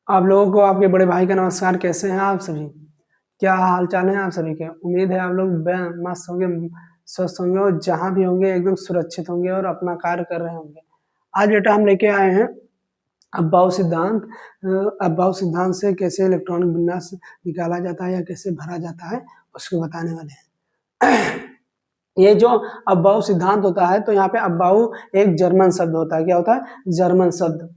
आप लोगों को आपके बड़े भाई का नमस्कार। कैसे हैं आप सभी? क्या हाल चाल है आप सभी के? उम्मीद है आप लोग मस्त होंगे, स्वस्थ होंगे और जहाँ भी होंगे एकदम सुरक्षित होंगे और अपना कार्य कर रहे होंगे। आज बेटा हम लेके आए हैं अब्बाऊ सिद्धांत। अब्बाऊ सिद्धांत से कैसे इलेक्ट्रॉनिक विन्यास निकाला जाता है या कैसे भरा जाता है उसको बताने वाले हैं। ये जो अब्बाऊ सिद्धांत होता है, तो यहाँ पे अब्बाऊ एक जर्मन शब्द होता है। क्या होता है? जर्मन शब्द।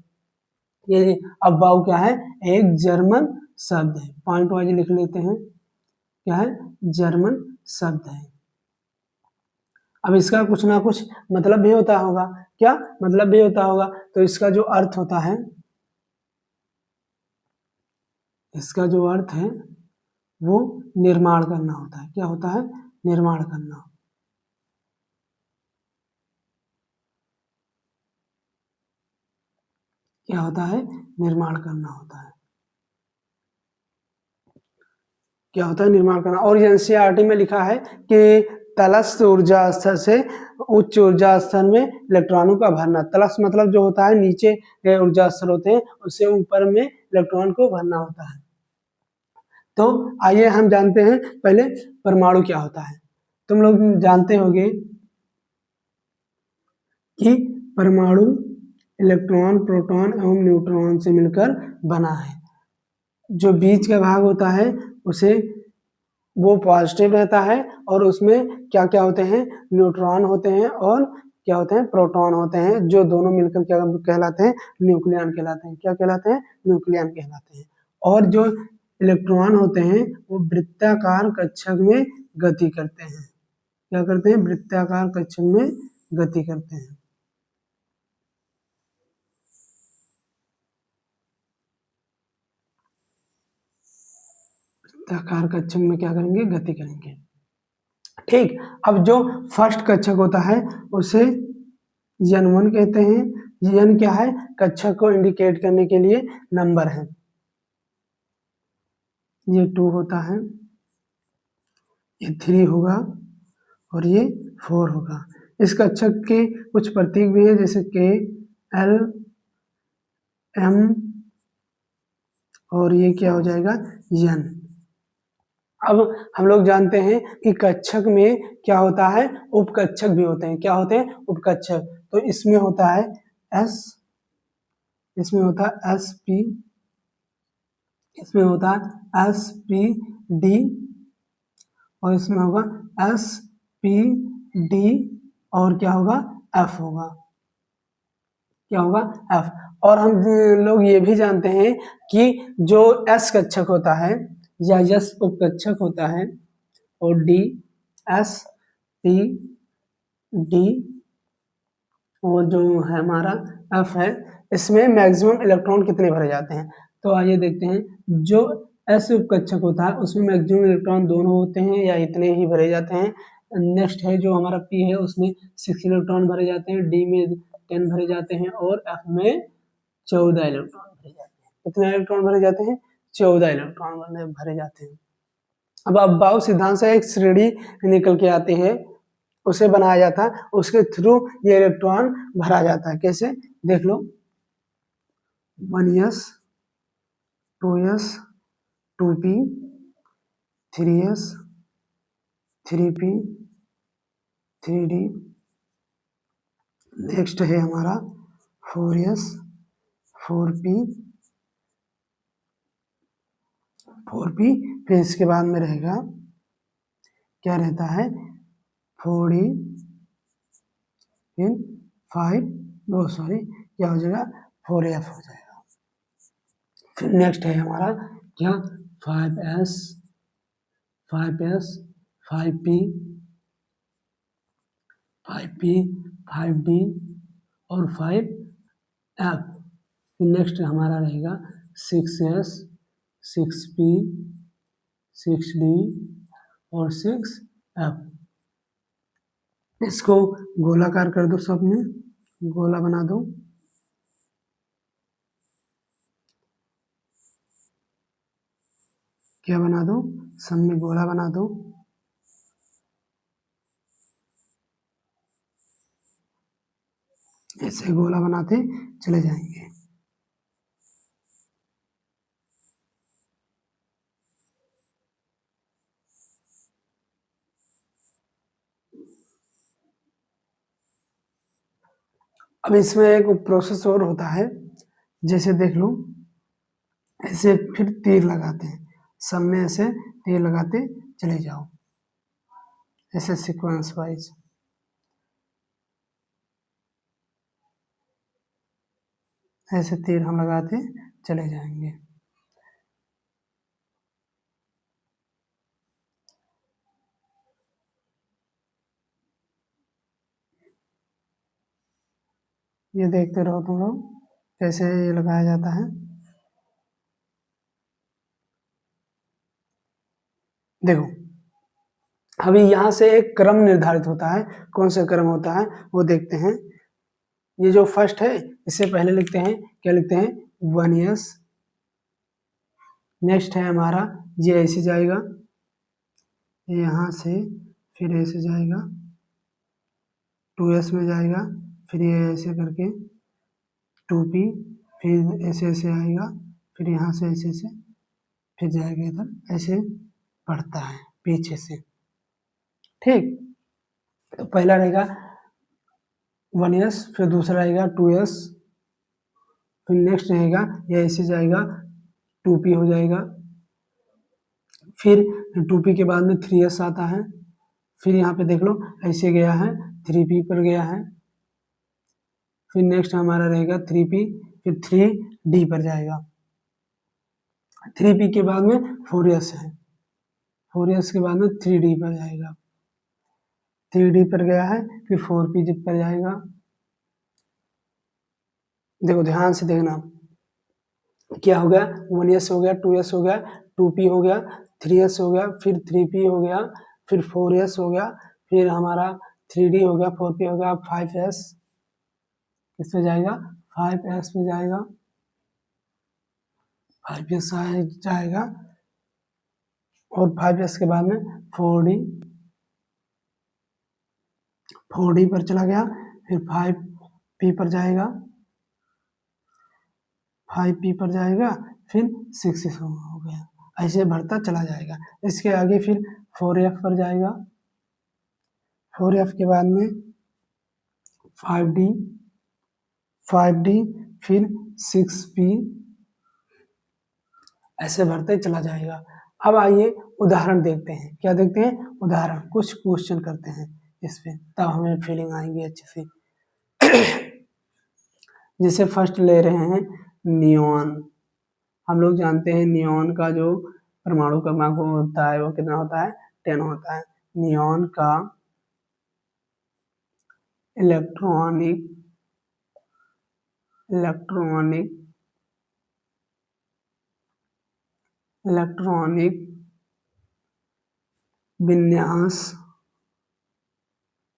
ये अब्बाऊ क्या है? एक जर्मन शब्द है। पॉइंट वाइज लिख लेते हैं। क्या है? जर्मन शब्द है। अब इसका कुछ ना कुछ मतलब भी होता होगा। क्या मतलब भी होता होगा? तो इसका जो अर्थ होता है, इसका जो अर्थ है वो निर्माण करना होता है। क्या होता है? निर्माण करना। क्या होता है? निर्माण करना होता है। क्या होता है? निर्माण करना। और एनसीईआरटी में लिखा है कि तलस्थ ऊर्जा स्तर से उच्च ऊर्जा स्तर में इलेक्ट्रॉनों का भरना। तलस्थ मतलब जो होता है नीचे ऊर्जा स्तर होते हैं, उससे ऊपर में इलेक्ट्रॉन को भरना होता है। तो आइए हम जानते हैं पहले परमाणु क्या होता है। तुम लोग जानते होंगे कि परमाणु इलेक्ट्रॉन, प्रोटॉन एवं न्यूट्रॉन से मिलकर बना है। जो बीच का भाग होता है उसे वो पॉजिटिव रहता है और उसमें क्या क्या होते हैं? न्यूट्रॉन होते हैं और क्या होते हैं? प्रोटॉन होते हैं, जो दोनों मिलकर क्या कहलाते हैं? न्यूक्लियन कहलाते हैं। क्या कहलाते हैं? न्यूक्लियन कहलाते हैं। और जो इलेक्ट्रॉन होते हैं वो वृत्ताकार कक्षक में गति करते हैं। क्या करते हैं? वृत्ताकार कक्षक में गति करते हैं। वृत्ताकार कक्षक में क्या करेंगे? गति करेंगे। ठीक। अब जो फर्स्ट कक्षक होता है उसे N1 कहते हैं। N क्या है? कक्षक को इंडिकेट करने के लिए नंबर है। ये 2 होता है, ये 3 होगा और ये 4 होगा। इस कक्षक के कुछ प्रतीक भी है, जैसे K, L, M और ये क्या हो जाएगा? N। अब हम लोग जानते हैं कि कक्षक में क्या होता है? उपकक्षक भी होते हैं। क्या होते हैं? उपकक्षक। तो इसमें होता है S, इसमें होता है SP, इसमें होता है SPD और इसमें होगा SPD और क्या होगा? F होगा। क्या होगा? F। और हम लोग ये भी जानते हैं कि जो S कक्षक होता है या S उपकक्षक होता है और D, S, P, D और जो है हमारा F है, इसमें मैक्सिमम इलेक्ट्रॉन कितने भरे जाते हैं? तो आइए देखते हैं। जो S उपकक्षक होता है उसमें मैक्सिमम इलेक्ट्रॉन दोनों होते हैं या इतने ही भरे जाते हैं। नेक्स्ट है जो हमारा P है, उसमें 6 इलेक्ट्रॉन भरे जाते हैं, D में 10 भरे जाते हैं और F में 14 इलेक्ट्रॉन भरे जाते हैं। कितने इलेक्ट्रॉन भरे जाते हैं? 14 इलेक्ट्रॉन भरे जाते हैं। अब अब्बाऊ सिद्धांत से एक श्रेणी निकल के आती है, उसे बनाया जाता है, उसके थ्रू ये इलेक्ट्रॉन भरा जाता है। कैसे? देख लो। 1s, 2s, 2p, 3s, 3p, 3d। Next है हमारा 4s, 4p, 4p। फिर इसके बाद में रहेगा, क्या रहता है? 4d, फिर 5, क्या हो जाएगा? 4f हो जाएगा। फिर नेक्स्ट है हमारा क्या? 5s, 5s, 5p, 5p, 5d और 5f। फिर नेक्स्ट हमारा रहेगा 6s, 6p, 6d और 6f। इसको गोलाकार कर दो, सब में गोला बना दो। क्या बना दो? सब में गोला बना दो। ऐसे गोला बनाते चले जाएंगे। अब इसमें एक प्रोसेस और होता है, जैसे देख लो, ऐसे फिर तीर लगाते हैं, सब में ऐसे तीर लगाते चले जाओ, ऐसे सीक्वेंस वाइज। ऐसे तीर हम लगाते चले जाएंगे। ये देखते रहो तुम लोग कैसे ये लगाया जाता है। देखो, अभी यहाँ से एक क्रम निर्धारित होता है, कौन सा क्रम होता है वो देखते हैं। ये जो फर्स्ट है, इससे पहले लिखते हैं, क्या लिखते हैं, 1s। नेक्स्ट है हमारा, ये ऐसे जाएगा, यहाँ से फिर ऐसे जाएगा, 2s में जाएगा, फिर ये ऐसे करके 2p, फिर ऐसे ऐसे आएगा, फिर यहाँ से ऐसे ऐसे फिर जाएगा इधर, ऐसे बढ़ता है पीछे से। ठीक, तो पहला रहेगा 1s, फिर दूसरा रहेगा 2s, फिर नेक्स्ट रहेगा ये ऐसे जाएगा 2p हो जाएगा, फिर 2p के बाद में 3s आता है, फिर यहाँ पे देख लो ऐसे गया है 3p पर गया है, फिर नेक्स्ट हमारा रहेगा 3p, फिर 3d पर जाएगा, 3p के बाद में 4s है, 4s के बाद में 3d पर जाएगा, 3d पर गया है, फिर 4p पर जाएगा। देखो ध्यान से देखना, क्या हो गया, 1s हो गया, 2s हो गया, 2p हो गया, 3s हो गया, फिर 3p हो गया, फिर 4s हो गया, फिर हमारा 3d हो गया, 4p हो गया, 5s किस पे जाएगा, 5s पे जाएगा, 5s जाएगा, और 5s के बाद में 4d पर चला गया, फिर 5p पर जाएगा, 5p पर जाएगा, फिर 6s हो गया, ऐसे बढ़ता चला जाएगा। इसके आगे फिर 4f पर जाएगा, 4f के बाद में 5d, 5d, फिर 6p, ऐसे बढ़ते चला जाएगा। अब आइए उदाहरण देखते हैं, क्या देखते हैं, उदाहरण, कुछ क्वेश्चन करते हैं इस पे, तब हमें फीलिंग आएगी अच्छे से। जैसे फर्स्ट ले रहे हैं नियॉन। हम लोग जानते हैं नियॉन का जो परमाणु क्रमांक होता है वो कितना होता है, 10 होता है। नियॉन का इलेक्ट्रॉनिक विन्यास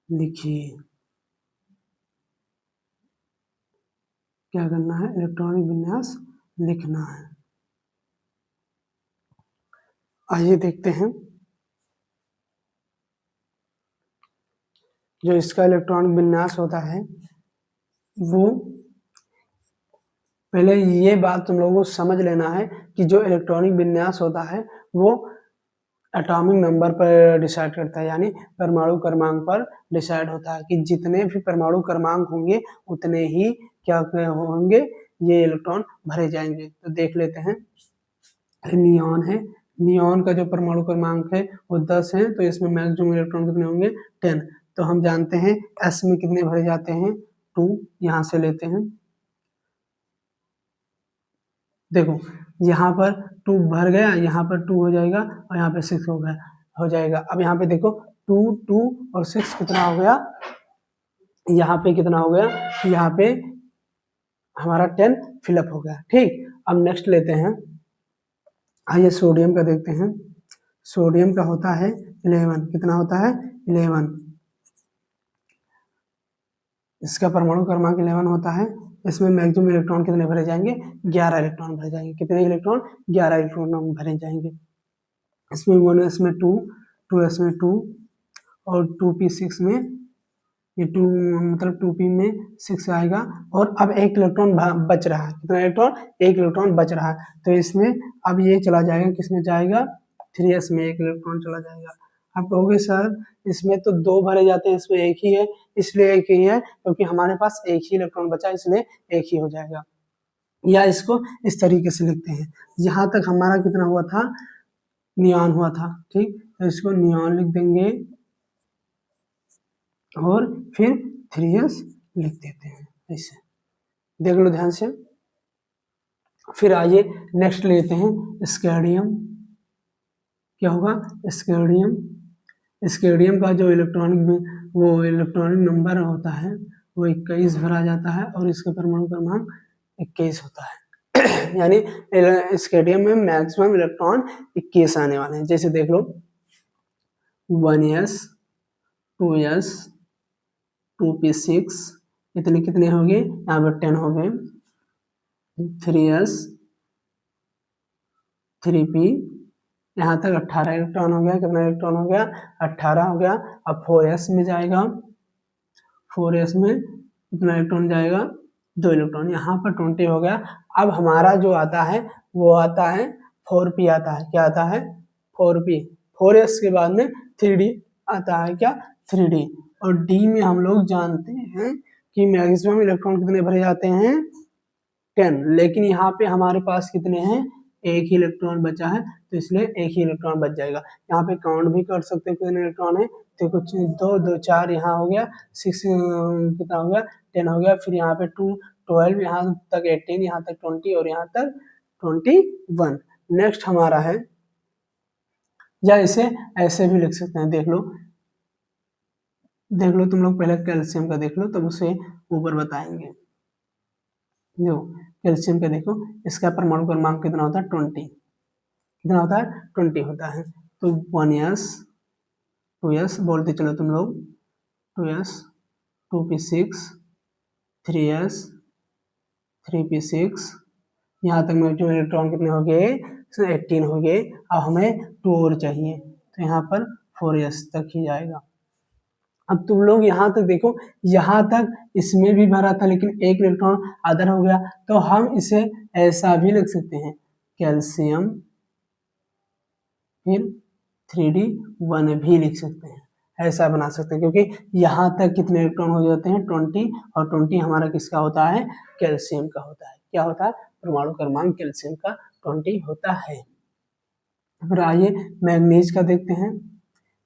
लिखिए। क्या करना है, इलेक्ट्रॉनिक विन्यास लिखना है। आइए देखते हैं, जो इसका इलेक्ट्रॉनिक विन्यास होता है वो, पहले ये बात तुम लोगों को समझ लेना है कि जो इलेक्ट्रॉनिक विन्यास होता है वो एटॉमिक नंबर पर डिसाइड करता है, यानी परमाणु क्रमांक पर डिसाइड होता है कि जितने भी परमाणु क्रमांक होंगे उतने ही क्या होंगे, ये इलेक्ट्रॉन भरे जाएंगे। तो देख लेते हैं, नियॉन है, नियॉन का जो परमाणु क्रमांक है वो 10 है, तो इसमें मैक्सिमम इलेक्ट्रॉन कितने होंगे, 10। तो हम जानते हैं s में कितने भरे जाते हैं, 2, यहाँ से लेते हैं। देखो यहाँ पर 2 भर गया, यहाँ पर 2 हो जाएगा, और यहाँ पे 6 हो जाएगा। अब यहाँ पे देखो 2, 2 और 6 कितना हो गया, यहाँ पे कितना हो गया, यहाँ पे हमारा 10 फिलअप हो गया। ठीक, अब नेक्स्ट लेते हैं, आइए सोडियम का देखते हैं। सोडियम का होता है 11, कितना होता है, 11। इसका परमाणु क्रमांक 11 होता है। इसमें मैक्सिमम इलेक्ट्रॉन कितने भरे जाएंगे, 11 इलेक्ट्रॉन भरे जाएंगे। कितने इलेक्ट्रॉन, 11 इलेक्ट्रॉन भरे जाएंगे। इसमें 1s में 2, 2s में 2, और 2p6 में ये 2, मतलब 2p में 6 आएगा, और अब एक इलेक्ट्रॉन बच रहा है। कितना इलेक्ट्रॉन, एक इलेक्ट्रॉन बच रहा है, तो इसमें अब ये चला जाएगा, किसमें जाएगा, 3s में एक इलेक्ट्रॉन चला जाएगा। आप कहोगे सर इसमें तो 2 भरे जाते हैं, इसमें एक ही है, इसलिए एक ही है क्योंकि हमारे पास एक ही इलेक्ट्रॉन बचा, इसलिए एक ही हो जाएगा। या इसको इस तरीके से लिखते हैं, यहाँ तक हमारा कितना हुआ था, नियॉन हुआ था, ठीक, तो इसको नियॉन लिख देंगे और फिर 3s लिख देते हैं ऐसे, देख लो ध्यान से। फिर आइए नेक्स्ट लेते हैं स्केडियम। क्या होगा, स्केडियम। स्केडियम का जो इलेक्ट्रॉनिक नंबर होता है वो 21 भरा जाता है और इसका परमाणु क्रमांक 21 होता है यानी स्केडियम में मैक्सिमम इलेक्ट्रॉन 21 आने वाले हैं। जैसे देख लो 1s 2s 2p6 इतने कितने हो गए, यहाँ पर 10 हो गए, 3s 3p यहाँ तक 18 इलेक्ट्रॉन हो गया। कितना इलेक्ट्रॉन हो गया, 18 हो गया। अब 4s में जाएगा, 4s में कितना इलेक्ट्रॉन जाएगा, 2 इलेक्ट्रॉन, यहाँ पर 20 हो गया। अब हमारा जो आता है वो आता है 4p आता है। क्या आता है, 4p। 4s के बाद में 3d आता है, क्या, 3d। और d में हम लोग जानते हैं कि मैक्सिमम इलेक्ट्रॉन कितने भरे जाते हैं, 10, लेकिन यहाँ पे हमारे पास कितने हैं, एक ही इलेक्ट्रॉन बचा है, तो इसलिए एक ही इलेक्ट्रॉन बच जाएगा। यहाँ पे काउंट भी कर सकते हैं कितने इलेक्ट्रॉन है, तो कुछ 2 2 4 यहाँ हो गया, 6 कितना हो गया, 10 हो गया। फिर यहाँ पे 2 12 यहाँ तक 18, यहाँ तक 20 और यहाँ तक 21। नेक्स्ट हमारा है, या इसे ऐसे भी लिख सकते हैं, देख लो तुम लोग पहले कैल्शियम का देख लो तब उसे ऊपर बताएंगे। देखो कैल्शियम का देखो, इसका परमाणु क्रमांक कितना होता है, 20। कितना होता है, 20 होता है। तो 1s 2s बोलते चलो तुम लोग, 2s 2p6 3s 3p6 यहाँ तक मैक्सिमम इलेक्ट्रॉन कितने हो गए, 18 हो गए। अब हमें 2 और चाहिए, तो यहाँ पर 4s तक ही जाएगा। अब तुम लोग यहाँ तक देखो, यहाँ तक इसमें भी भरा था लेकिन एक इलेक्ट्रॉन अदर हो गया, तो हम इसे ऐसा भी लिख सकते हैं, कैल्शियम फिर 3d1 भी लिख सकते हैं, ऐसा बना सकते हैं, क्योंकि यहाँ तक कितने इलेक्ट्रॉन हो जाते हैं, 20, और 20 हमारा किसका होता है, कैल्शियम का होता है। क्या होता है, परमाणु क्रमांक कैल्शियम का 20 होता है। फिर आइए मैग्नीज का देखते हैं,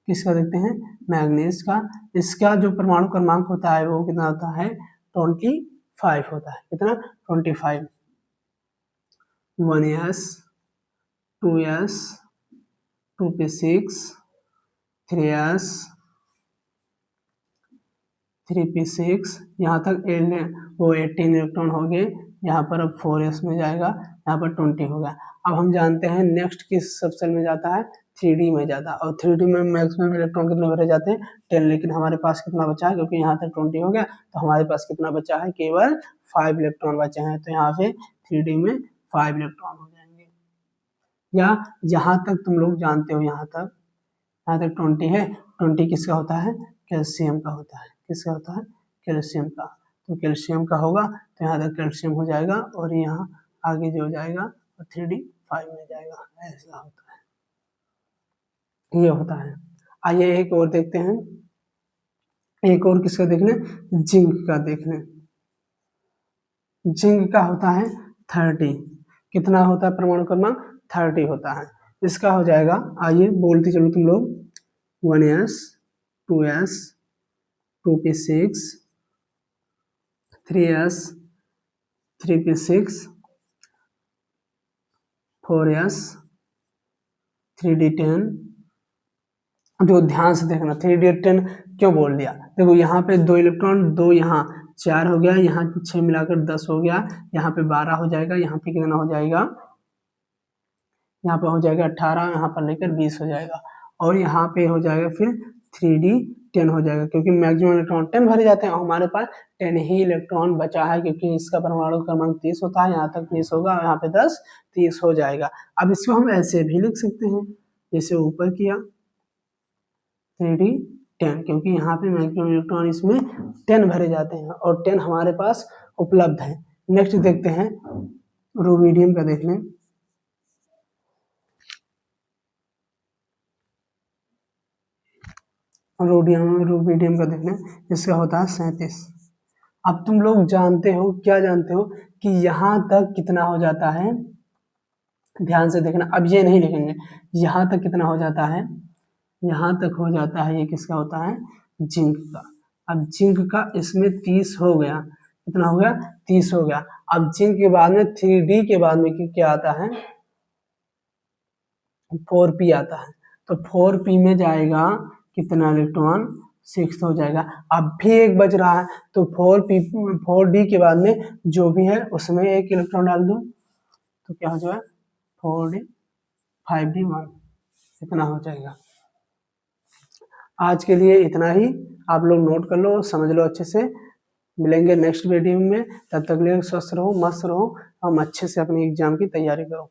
किसका देखते हैं, मैग्नीज का। इसका जो परमाणु क्रमांक होता है वो कितना होता है, 25 होता है। कितना, 25। 1s 2s 2p6 3s 3p6 यहाँ तक वो 18 इलेक्ट्रॉन हो गए। यहाँ पर अब 4s में जाएगा, यहाँ पर 20 होगा। अब हम जानते हैं नेक्स्ट किस सबसेल में जाता है, 3d में जाता है, और 3d में मैक्सिमम इलेक्ट्रॉन कितने भरे जाते हैं, 10, लेकिन हमारे पास कितना बचा है, क्योंकि यहाँ तक 20 हो गया, तो हमारे पास कितना बचा है, केवल 5 इलेक्ट्रॉन बचे हैं। तो यहाँ पे 3d में 5 इलेक्ट्रॉन हो जाएंगे। या यहाँ तक तुम लोग जानते हो, यहाँ तक 20 है, 20 किसका होता है, कैल्शियम का होता है। किसका होता है, कैल्शियम का। तो कैल्शियम का होगा, तो यहाँ तक कैल्शियम हो जाएगा, और यहाँ आगे जो हो जाएगा 3d 5 में जाएगा, ऐसा होता है, ये होता है। आइए एक और देखते हैं, एक और किसका देख लें, जिंक का देख लें। जिंक का होता है 30। कितना होता है परमाणु क्रमांक, 30 होता है। इसका हो जाएगा, आइए बोलते चलो तुम लोग, 1s 2s 2p6 3s 3p6 4s 3d10। जो ध्यान से देखना, 3d10 क्यों बोल दिया, देखो यहाँ पे 2 इलेक्ट्रॉन, 2 यहाँ 4 हो गया, यहाँ 6 मिलाकर 10 हो गया, यहाँ पे 12 हो जाएगा, यहाँ पे कितना हो जाएगा, यहाँ पे हो जाएगा 18, यहाँ पर लेकर 20 हो जाएगा, और यहाँ पे हो जाएगा फिर 3d10 हो जाएगा, क्योंकि मैक्सिमम इलेक्ट्रॉन 10 भरे जाते हैं और हमारे पास 10 ही इलेक्ट्रॉन बचा है, क्योंकि इसका परमाणु क्रमांक 30 होता है, यहाँ तक 20 होगा, यहाँ पे 10 30 हो जाएगा। अब इसको हम ऐसे भी लिख सकते हैं, जैसे ऊपर किया 3d10, क्योंकि यहाँ पे मैक्सिमम इलेक्ट्रॉन इसमें 10 भरे जाते हैं और 10 हमारे पास उपलब्ध है। नेक्स्ट देखते हैं, रुबिडियम का देख लें। रुबिडियम का देख लें, इसका होता है 37। अब तुम लोग जानते हो, क्या जानते हो कि यहाँ तक कितना हो जाता है, ध्यान से देखना, अब ये नहीं लिखेंगे, यहाँ तक कितना हो जाता है, यहाँ तक हो जाता है, ये किसका होता है, जिंक का। अब जिंक का इसमें 30 हो गया, कितना हो गया, 30 हो गया। अब जिंक के बाद में 3D के बाद में क्या आता है, 4p आता है, तो 4p में जाएगा कितना इलेक्ट्रॉन, 6 हो जाएगा। अब भी एक बच रहा है, तो 4d के बाद में जो भी है उसमें एक इलेक्ट्रॉन डाल दो, तो क्या हो जाएगा, 4d 5d 1, इतना हो जाएगा। आज के लिए इतना ही, आप लोग नोट कर लो, समझ लो अच्छे से। मिलेंगे नेक्स्ट वीडियो में, तब तक के लिए स्वस्थ रहो, मस्त रहो, हम अच्छे से अपनी एग्जाम की तैयारी करो।